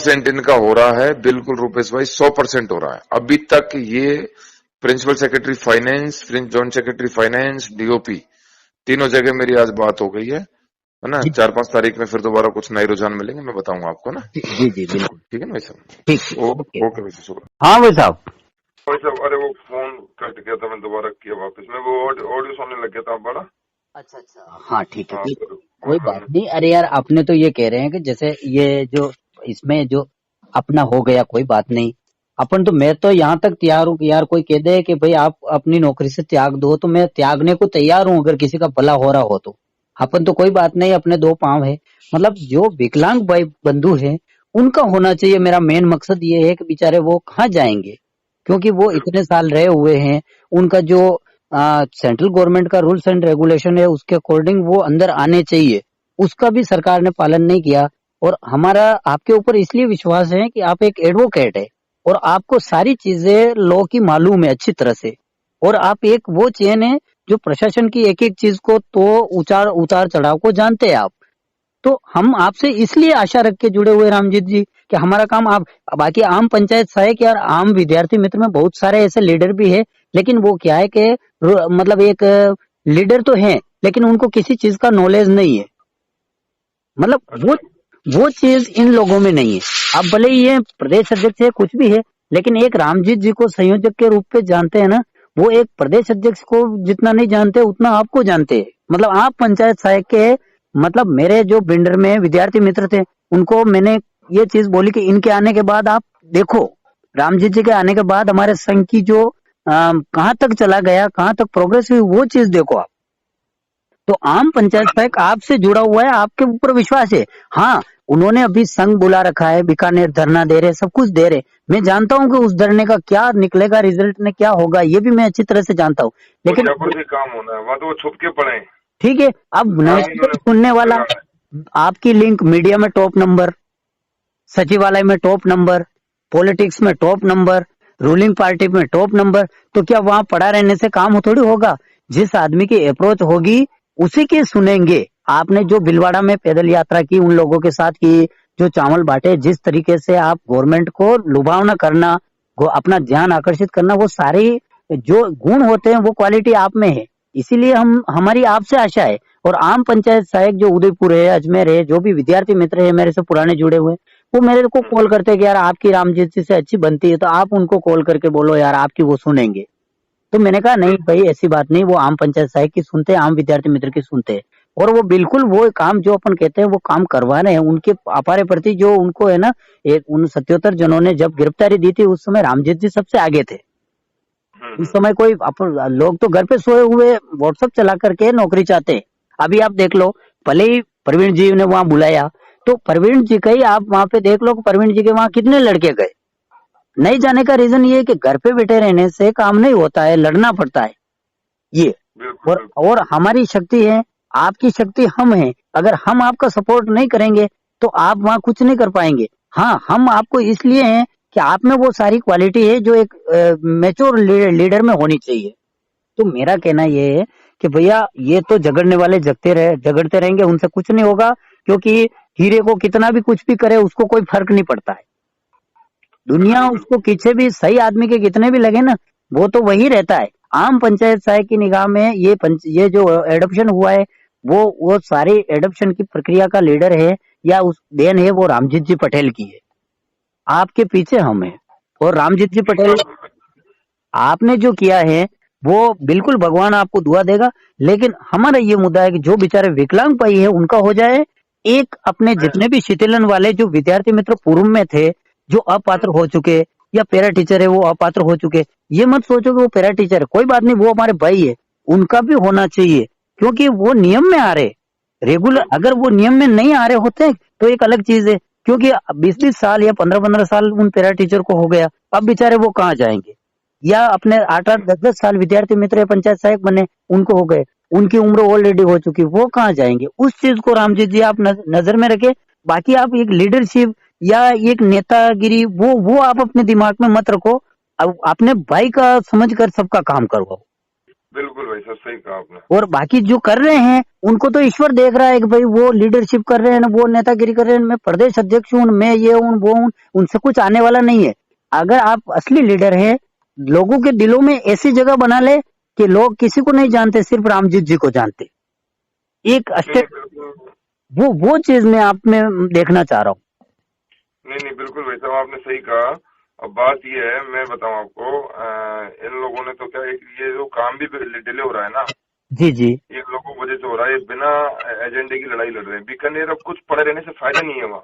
100% इनका हो रहा है, बिल्कुल रूपेश भाई 100% हो रहा है। अभी तक ये principal secretary finance, joint secretary finance, DOP, तीनों जगह मेरी आज बात हो गई है ना। जी 4-5 तारीख में फिर दोबारा कुछ नए रुझान मिलेंगे, मैं बताऊंगा आपको ना। जी जी जी, बिल्कुल ठीक है ना भाई साहब? ठीक। ओके। ओके भाई साहब, शुक्रिया हाँ भाई साहब। भाई साहब। अरे वो फोन कट गया था, मैं दोबारा किया वापस में, वो ऑडियो सुनने लग गया था बड़ा। अच्छा अच्छा, हाँ ठीक है, हाँ फिर कोई बात नहीं। अरे यार, आपने तो ये कह रहे हैं कि जैसे ये जो इसमें जो अपना हो गया, कोई बात नहीं। अपन तो, मैं तो यहाँ तक तैयार हूँ कि यार कोई कह दे कि भाई आप अपनी नौकरी से त्याग दो, तो मैं त्यागने को तैयार हूँ, अगर किसी का भला हो रहा हो तो। अपन तो कोई बात नहीं, अपने दो पांव है। मतलब जो विकलांग भाई बंधु है, उनका होना चाहिए। मेरा मेन मकसद ये है कि बेचारे वो कहाँ जाएंगे, क्योंकि वो इतने साल रहे हुए हैं। उनका जो सेंट्रल गवर्नमेंट का रूल्स एंड रेगुलेशन है, उसके अकॉर्डिंग वो अंदर आने चाहिए, उसका भी सरकार ने पालन नहीं किया। और हमारा आपके ऊपर इसलिए विश्वास है कि आप एक एडवोकेट है और आपको सारी चीजें लॉ की मालूम है अच्छी तरह से। और आप एक वो चेन है जो प्रशासन की एक एक चीज को तो उतार चढ़ाव को जानते हैं आप। तो हम आपसे इसलिए आशा रख के जुड़े हुए रामजीत जी कि हमारा काम आप, बाकी आम पंचायत सहायक यार, आम विद्यार्थी मित्र में बहुत सारे ऐसे लीडर भी है, लेकिन वो क्या है कि मतलब एक लीडर तो है, लेकिन उनको किसी चीज का नॉलेज नहीं है। मतलब वो चीज इन लोगों में नहीं है। अब भले ही ये प्रदेश अध्यक्ष है, कुछ भी है, लेकिन एक रामजीत जी को संयोजक के रूप में जानते हैं ना, वो एक प्रदेश अध्यक्ष को जितना नहीं जानते उतना आपको जानते हैं। मतलब आप पंचायत सहायक के, मतलब मेरे जो बिल्डर में विद्यार्थी मित्र थे, उनको मैंने ये चीज बोली कि इनके आने के बाद आप देखो, रामजीत जी के आने के बाद हमारे संघ की जो कहाँ तक चला गया, कहाँ तक प्रोग्रेस हुई, वो चीज देखो आप। तो आम पंचायत सहायक आपसे जुड़ा हुआ है, आपके ऊपर विश्वास है। हाँ, उन्होंने अभी संघ बुला रखा है, बीकानेर धरना दे रहे, सब कुछ दे रहे। मैं जानता हूँ कि उस धरने का क्या निकलेगा, रिजल्ट में क्या होगा, ये भी मैं अच्छी तरह से जानता हूँ। लेकिन काम होना है, वहाँ तो वो छुप के पड़े हैं। ठीक है, अब सुनने वाला, आपकी लिंक मीडिया में टॉप नंबर, सचिवालय में टॉप नंबर, पॉलिटिक्स में टॉप नंबर, रूलिंग पार्टी में टॉप नंबर, तो क्या वहां पड़ा रहने से काम थोड़ी होगा? जिस आदमी की अप्रोच होगी उसी की सुनेंगे। आपने जो भीलवाड़ा में पैदल यात्रा की, उन लोगों के साथ की, जो चावल बांटे, जिस तरीके से आप गवर्नमेंट को लुभावना करना, अपना ध्यान आकर्षित करना, वो सारे जो गुण होते हैं वो क्वालिटी आप में है। इसीलिए हमारी आपसे आशा है। और आम पंचायत सहायक जो उदयपुर है, अजमेर है, जो भी विद्यार्थी मित्र है मेरे से पुराने जुड़े हुए, वो मेरे को कॉल करते हैं कि यार आपकी रामजीत जी से अच्छी बनती है, तो आप उनको कॉल करके बोलो यार, आपकी वो सुनेंगे। तो मैंने कहा नहीं भाई, ऐसी बात नहीं, वो आम पंचायत सहायक की सुनते हैं, आम विद्यार्थी मित्र की सुनते हैं। और वो बिल्कुल वो काम जो अपन कहते हैं वो काम करवा रहे हैं। उनके अपारे प्रति जो उनको है ना, एक उन 77 जनों ने जब गिरफ्तारी दी थी, उस समय रामजीत जी सबसे आगे थे। उस समय कोई लोग तो घर पे सोए हुए व्हाट्सएप चला करके नौकरी चाहते हैं। अभी आप देख लो, भले ही प्रवीण जी ने वहां बुलाया, तो प्रवीण जी का ही आप वहां पे देख लो, प्रवीण जी के वहां कितने लड़के गए। नहीं जाने का रीजन ये है कि घर पे बैठे रहने से काम नहीं होता है, लड़ना पड़ता है ये। और हमारी शक्ति है, आपकी शक्ति हम है। अगर हम आपका सपोर्ट नहीं करेंगे तो आप वहां कुछ नहीं कर पाएंगे। हाँ, हम आपको इसलिए हैं कि आप में वो सारी क्वालिटी है जो एक मैच्योर लीडर में होनी चाहिए। तो मेरा कहना ये है कि भैया, ये तो झगड़ने वाले झगड़ते रहेंगे, उनसे कुछ नहीं होगा। क्योंकि हीरे को कितना भी कुछ भी करे, उसको कोई फर्क नहीं पड़ता है। दुनिया उसको पीछे भी सही आदमी के कितने भी लगे ना, वो तो वही रहता है। आम पंचायत सहायक की निगाह में ये जो एडॉप्शन हुआ है, वो सारी एडॉप्शन की प्रक्रिया का लीडर है या उस देन है, वो रामजीत जी पटेल की है। आपके पीछे हम है। और रामजीत जी पटेल, आपने जो किया है वो बिल्कुल भगवान आपको दुआ देगा। लेकिन हमारा ये मुद्दा है कि जो बेचारे विकलांग भाई है उनका हो जाए। एक अपने जितने भी शीतलन वाले जो विद्यार्थी मित्र पूर्व में थे, जो अपात्र हो चुके, या पैरा टीचर है वो अपात्र हो चुके, ये मत सोचो कि वो पैरा टीचर है, कोई बात नहीं, वो हमारे भाई है, उनका भी होना चाहिए। क्योंकि वो नियम में आ रहे रेगुलर, अगर वो नियम में नहीं आ रहे होते तो एक अलग चीज है। क्योंकि 20-20 साल या 15-15 साल उन पैरा टीचर को हो गया, अब बेचारे वो कहाँ जाएंगे? या अपने 8-8, 10-10 साल विद्यार्थी मित्र पंचायत सहायक बने, उनको हो गए, उनकी उम्र ऑलरेडी हो चुकी, वो कहाँ जाएंगे? उस चीज को रामजीत जी आप नजर में रखे। बाकी आप एक लीडरशिप या एक नेतागिरी, वो आप अपने दिमाग में मत रखो। अब अपने भाई का समझ कर सबका काम करवाओ। बिल्कुल भाई साहब, सही कहा आपने। और बाकी जो कर रहे हैं उनको तो ईश्वर देख रहा है कि भाई वो लीडरशिप कर रहे हैं ना, वो नेतागिरी कर रहे हैं, मैं प्रदेश अध्यक्ष हूँ, मैं ये हूँ वो हूँ, उनसे कुछ आने वाला नहीं है। अगर आप असली लीडर हैं, लोगों के दिलों में ऐसी जगह बना ले कि लोग किसी को नहीं जानते, सिर्फ रामजीत जी को जानते। एक नहीं नहीं स्टेप, बिल्कुल, वो चीज मैं आप में देखना चाह रहा हूँ। नहीं नहीं बिल्कुल भाई साहब, आपने सही कहा। अब बात ये है, मैं बताऊं आपको, इन लोगों ने तो क्या, एक ये जो काम भी डिले हो रहा है ना, जी जी। ये इन लोगों की वजह से हो रहा है। ये बिना एजेंडे की लड़ाई लड़ रहे हैं। बीकानेर अब कुछ पड़े रहने से फायदा नहीं है, वहाँ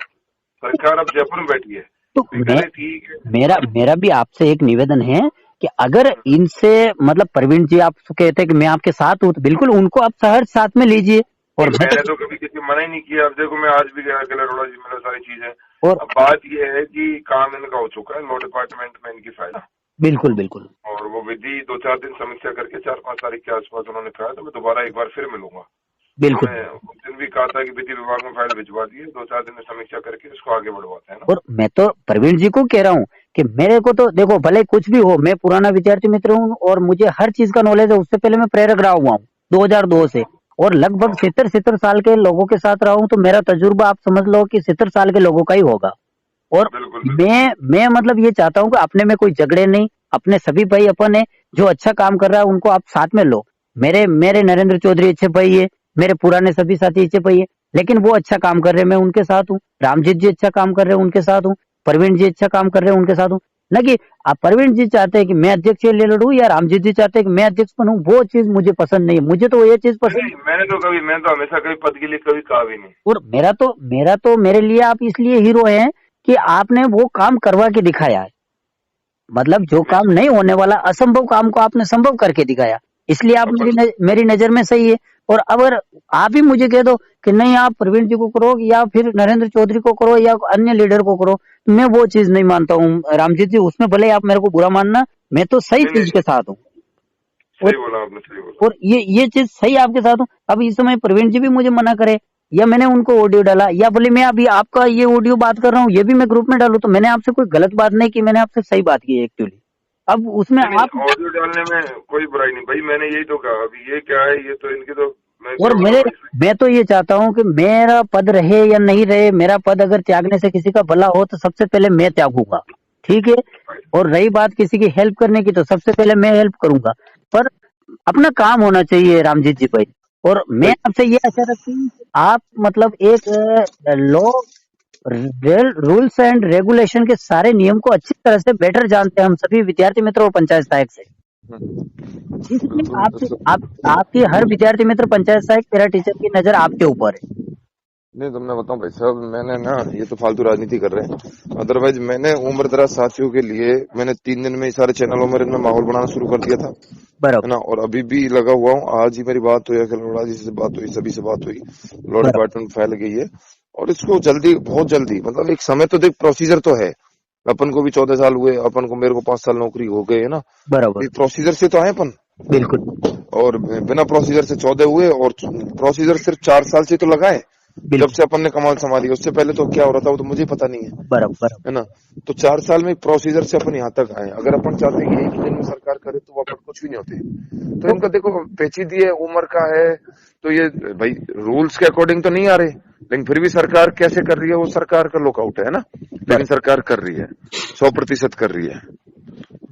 सरकार अब जयपुर में बैठी है। तो बीकानेर ठीक है। मेरा मेरा भी आपसे एक निवेदन है कि अगर इनसे मतलब प्रवीण जी आप कहते हैं कि मैं आपके साथ हूँ, तो बिल्कुल उनको आप शहर साथ में लीजिए। और मैं मैंने तो तो कभी किसी मना ही नहीं किया। अब देखो, मैं आज भी गया गलरोड़ा जी, मतलब सारी चीजें। और अब बात ये है कि काम इनका हो चुका है, लॉ डिपार्टमेंट में इनकी फाइल, बिल्कुल बिल्कुल और वो विधि 2-4 दिन समीक्षा करके 4-5 तारीख के आसपास उन्होंने कहा, तो मैं दोबारा एक बार फिर मिलूंगा। बिल्कुल। उन्होंने उस दिन भी कहा था कि विधि विभाग में फाइल भिजवा दी है, 2-4 दिन में समीक्षा करके इसको आगे बढ़वाते हैं ना। और मैं तो प्रवीण जी को कह रहा हूँ कि मेरे को तो देखो, भले कुछ भी हो, मैं पुराना विद्यार्थी मित्र हूँ और मुझे हर चीज का नॉलेज है। उससे पहले मैं प्रेरक रहा हुआ हूँ 2002 से, और लगभग 70 साल के लोगों के साथ रहा हूँ। तो मेरा तजुर्बा आप समझ लो कि 70 साल के लोगों का ही होगा। और बिल्कुल बिल्कुल। मैं मतलब ये चाहता हूँ कि अपने में कोई झगड़े नहीं, अपने सभी भाई अपन है। जो अच्छा काम कर रहा है उनको आप साथ में लो। मेरे मेरे नरेंद्र चौधरी अच्छे भाई है, मेरे पुराने सभी साथी अच्छे भाई है, लेकिन वो अच्छा काम कर रहे हैं, मैं उनके साथ हूँ। रामजीत जी अच्छा काम कर रहे हैं, उनके साथ हूँ। प्रवीण जी अच्छा काम कर रहे हैं, उनके साथ हूँ। न कि आप प्रवीण जी चाहते हैं कि मैं अध्यक्ष ले लड़ू, या रामजीत जी चाहते हैं कि मैं अध्यक्ष बनूं, वो चीज मुझे पसंद नहीं है। मुझे तो ये चीज नहीं पसंद। नहीं, मैं तो हमेशा कभी पद के लिए कभी कहा भी नहीं। और मेरा तो मेरे लिए आप इसलिए हीरो हैं कि आपने वो काम करवा के दिखाया है। मतलब जो नहीं, काम नहीं होने वाला, असंभव काम को आपने संभव करके दिखाया, इसलिए आप अपन मेरी नजर में सही है। और अगर आप ही मुझे कह दो कि नहीं आप प्रवीण जी को करो, या फिर नरेंद्र चौधरी को करो, या अन्य लीडर को करो, तो मैं वो चीज नहीं मानता हूँ रामजीत जी। उसमें भले आप मेरे को बुरा मानना, मैं तो सही नहीं चीज नहीं, के साथ हूँ। और सही बोला आपने, सही बोला। और ये चीज सही आपके साथ हूँ। अब इस समय प्रवीण जी भी मुझे मना करे, या मैंने उनको ऑडियो डाला, या बोले मैं अभी आपका ये ऑडियो बात कर रहा हूँ, ये भी मैं ग्रुप में डालू, तो मैंने आपसे कोई गलत बात नहीं की, मैंने आपसे सही बात की एक्चुअली। अब उसमें नहीं आप, नहीं, ऑडियो डालने में कोई बुराई नहीं भाई, मैंने यही तो कहा। अभी ये क्या है, ये तो इनकी तो, मैं और क्या बताऊं भाई। मैं तो ये चाहता हूँ कि मेरा पद रहे या नहीं रहे, मेरा पद अगर त्यागने से किसी का भला हो तो सबसे पहले मैं त्यागूंगा, ठीक है। और रही बात किसी की हेल्प करने की, तो सबसे पहले मैं हेल्प करूंगा। पर अपना काम होना चाहिए रामजीत जी भाई। और मैं भाई आपसे ये आशा रखती हूँ कि आप मतलब एक लॉ, रूल्स एंड रेगुलेशन के सारे नियम को अच्छी तरह से बेटर जानते हैं हम सभी विद्यार्थी मित्र और पंचायत सहायक से। इसलिए बिल्कुल आपसे आपकी हर विद्यार्थी मित्र, पंचायत सहायक, पेरा टीचर की नजर आपके ऊपर है। नहीं, तुमने बताऊं भाई साहब, मैंने ना, ये तो फालतू राजनीति कर रहे हैं। अदरवाइज मैंने उम्र दराज साथियों के लिए मैंने 3 दिन में ही सारे चैनलों में इनमें माहौल बनाना शुरू कर दिया था, है बराबर ना। और अभी भी लगा हुआ हूँ। आज ही मेरी बात हुई, अखिल अरोड़ा जी से बात हुई, सभी से बात हुई। लॉ बराबर डिपार्टमेंट फैल गई है, और इसको जल्दी, बहुत जल्दी, मतलब एक समय तो देख, प्रोसीजर तो है। अपन को भी 14 साल हुए, अपन को, मेरे को 5 साल नौकरी हो गई है ना। बराबर। एक प्रोसीजर से तो आए अपन, बिल्कुल और बिना प्रोसीजर से 14 हुए, और प्रोसीजर सिर्फ 4 साल से तो लगाए। जब बिल्कुल। से अपन ने कमाल संभाली, उससे पहले तो क्या हो रहा था वो तो मुझे पता नहीं बराबर है ना। तो 4 साल में प्रोसीजर से अपन यहाँ तक आए। अगर अपन चाहते हैं कि एक ही दिन में सरकार करे, तो वो अपन कुछ भी नहीं होते। तो तो इनका देखो, पेचीदी है, उम्र का है, तो ये भाई रूल्स के अकॉर्डिंग तो नहीं आ रहे, लेकिन फिर भी सरकार कैसे कर रही है, वो सरकार का लुकआउट है ना। लेकिन बराबर। सरकार कर रही है, 100% कर रही है।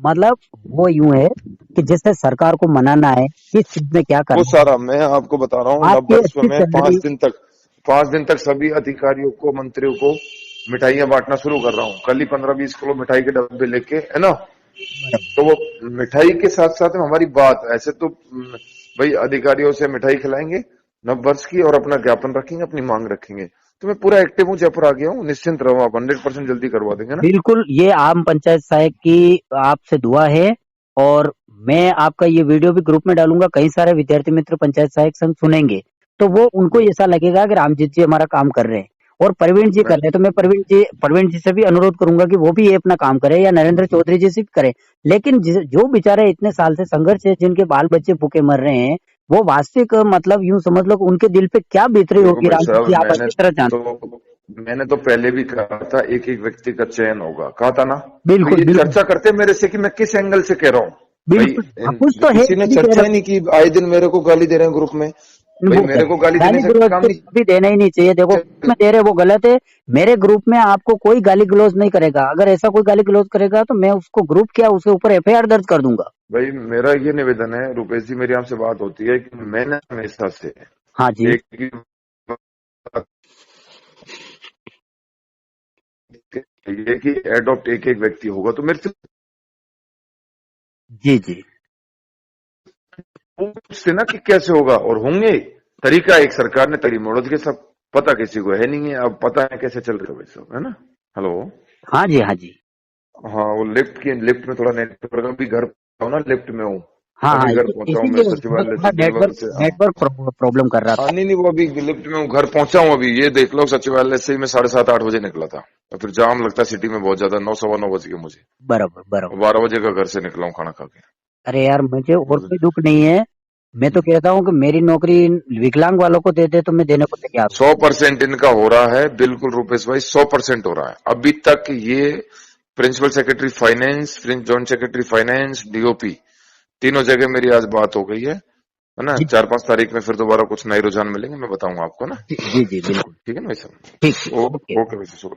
मतलब वो यूं है कि जैसे सरकार को मनाना है किस चीज में क्या वो करना है। सारा मैं आपको बता रहा हूँ, आपकी नववर्ष अच्छी में 5 सैलरी। दिन तक, 5 दिन तक सभी अधिकारियों को, मंत्रियों को मिठाइयां बांटना शुरू कर रहा हूँ। कल ही 15-20 किलो मिठाई के डब्बे लेके, है ना। बराबर। तो वो मिठाई के साथ साथ में हमारी बात, ऐसे तो भाई अधिकारियों से मिठाई खिलाएंगे नववर्ष की, और अपना ज्ञापन रखेंगे, अपनी मांग रखेंगे। तो मैं पूरा एक्टिव हूँ, जयपुर आ गया हूँ, निश्चिंत रहो आप, 100% जल्दी करवा देंगे ना। बिल्कुल, ये आम पंचायत सहायक की आपसे दुआ है। और मैं आपका ये वीडियो भी ग्रुप में डालूंगा, कई सारे विद्यार्थी मित्र पंचायत सहायक संघ सुनेंगे, तो वो उनको ऐसा लगेगा कि रामजीत जी हमारा काम कर रहे हैं और प्रवीण जी कर मैं रहे हैं। तो मैं प्रवीण जी से भी अनुरोध करूंगा कि वो भी ये अपना काम करे, या नरेंद्र चौधरी जी से भी करे। लेकिन जो बेचारे इतने साल से संघर्ष है, जिनके बाल बच्चे भूखे मर रहे हैं, वो वास्तविक मतलब यूं समझ लो कि उनके दिल पे क्या बीत रही देखो होगी, भाई रामजीत साहब, जी आप अच्छी तरह जानते मैंने तो पहले भी कहा था, एक एक व्यक्ति का चयन होगा, कहा था ना। हैं। तो बिल्कुल ये बिल्कुल। चर्चा करते मेरे से कि मैं किस एंगल से कह रहा हूँ। बिल्कुल। हाँ, कुछ तो है, किसी ने तभी कह चर्चा रहा ही नहीं की, आए दिन मेरे को गाली दे रहे हैं ग्रुप में। हूँ। भाई वो मेरे को गाली देने गाली से गलौज काम तो नहीं कभी देना ही नहीं चाहिए। देखो चल। में दे रहे वो गलत है। मेरे ग्रुप में आपको कोई गाली गलौज नहीं करेगा। अगर ऐसा कोई गाली गलौज करेगा तो मैं उसको ग्रुप क्या उसके ऊपर एफआईआर दर्ज कर दूंगा। भाई मेरा ये निवेदन है, रुपेश जी मेरी आपसे बात होती है कि मैंने हमेशा से हाँ जी। एक ही बात ये कि एडॉप्ट एक एक व्यक्ति होगा तो मेरे से जी जी। पूछते ना कि कैसे होगा, और होंगे तरीका एक सरकार ने तरी मोड़ के सब पता किसी को है नहीं है, अब पता है कैसे चल रहा है भाई सब, है ना। हेलो। हाँ जी। हाँ जी। हाँ वो लिफ्ट में थोड़ा नेटवर्क, अभी घर हूँ ना, लिफ्ट में हूँ, हाँ हाँ, अभी घर पहुंचा हूँ मैं इसीलिए सचिवालय थोड़ा से दिलवर नेटवर्क से। नेटवर्क प्रॉब्लम कर रहा हाँ था। नहीं नहीं, वो अभी लिफ्ट में हूँ, घर पहुंचा हूँ अभी, ये देख लो सचिवालय से ही मैं 7:30-8 बजे निकला था, और फिर जाम लगता है सिटी में बहुत ज्यादा, 9:15 बज गए मुझे, बराबर और बराबर। 12 बजे का घर से निकला हूँ खाना खा के। अरे यार, मुझे और कोई दुख नहीं है। मैं तो कहता हूँ कि मेरी नौकरी विकलांग वालों को दे दे तो मैं देने को तैयार हूँ। 100% इनका हो रहा है, बिल्कुल रूपेश भाई 100% हो रहा है। अभी तक ये principal secretary finance, joint secretary finance, DOP, तीनों जगह मेरी आज बात हो गई है ना। जी 4-5 तारीख में फिर दोबारा कुछ नए रुझान मिलेंगे, मैं बताऊंगा आपको ना। जी जी, बिल्कुल। ठीक है ना भाई साहब। ठीक ठीक, ओके। ओके भाई साहब।